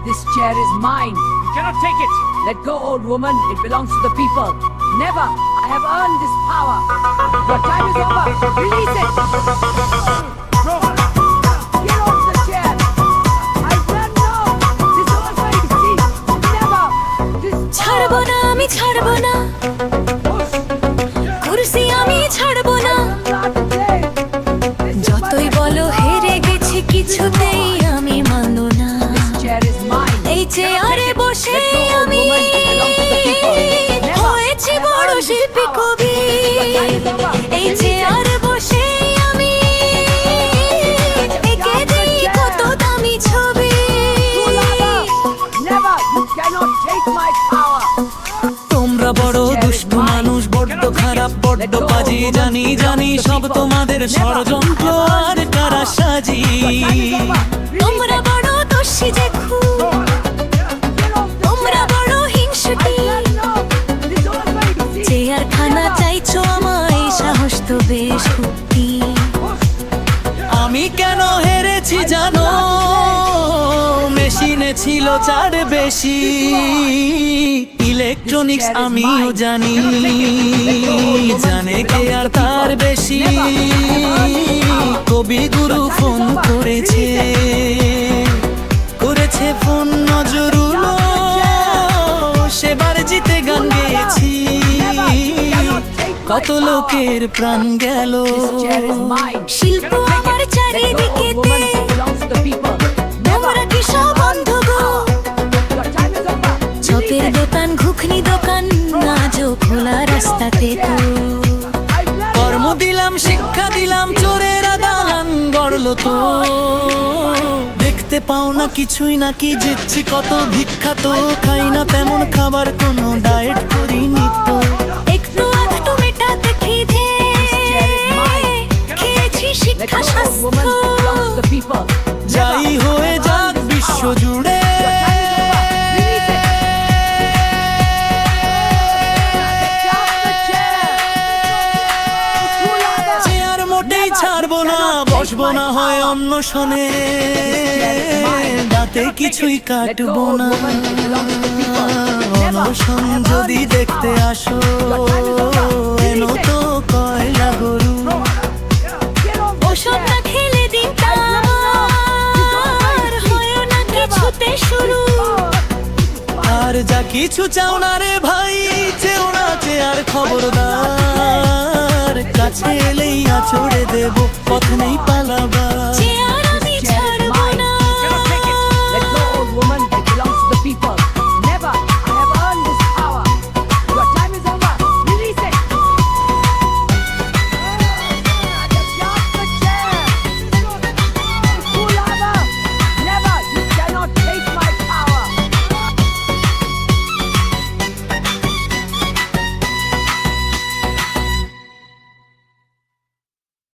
This chair is mine. You cannot take it. Let go, old woman. It belongs to the people. Never. I have earned this power. Your time is over. Release it. Get off the chair. I said no. This is all going to see. Never. This ছাড়বো না আমি ছাড়বো না কুরসি আমি ছাড়বো না যতই বলো হেরে গেছি কিছুতেই আমি মানব না chair is mine. এই চেয়ারে বসে আমি হয়েছি বড় শিল্পী কবি এই চেয়ারে বসে আমি এঁকে দিই কত দামি ছবি Never. You cannot take my power. তোমরা বড় দুষ্ট মানুষ, বড্ড খারাপ, বড্ড বাজি। জানি জানি সব তোমাদের ষড়যন্ত্র আর কারসাজি। তোমরা বড় দোষী যে খুব তোমরা বড় হিংসুটি চেয়ার খানা চাইছো আমায় সাহস তো বেশ কুটি আমি কেন হেরেছি জানো? মেশিনে ছিল চার বেশি। ইলেকট্রনিক্স আমিও জানি, জানে কে আর তার বেশি। কবিগুরু ফোন করেছে, করেছে ফোন নজরুল, সেবার জিতে গান গেয়েছি। কত লোকের প্রাণ গেল। শিল্প আমার চারিদিকে তোমরা কি সব বন্ধ গো চপের দোকান ঘুগনি দোকান আজও খোলা রাস্তাতে তো কর্ম দিলাম, শিক্ষা দিলাম, চোরেরা দালান গড়ল তো। দেখতে পাও না কিছুই নাকি জিতছি কত ভিক্ষাত। খাই না তেমন খাবার, কোনো ডায়েট করিনি তো। একটু একটু মেটাতে খিদে খেয়েছি শিক্ষা স্বাস্থ্য যাই হয়ে যাক বিশ্ব জুড়ে, চেয়ার মোটেই ছাড়বো না, বসবো না হয় অন্য শোনে। দাঁতে কিছুই কাটবো না, অনশন যদি দেখতে আসো এনো তো কয়লা গরু। ওসব না খেলে দিতাম আর হয় না কিছুতে শুরু আর যা কিছু চাও না রে ভাই, চেও না চেয়ার খবরদার। কাছে এলেই আছড়ে দেব, পথ নেই পালাবার। চেয়ার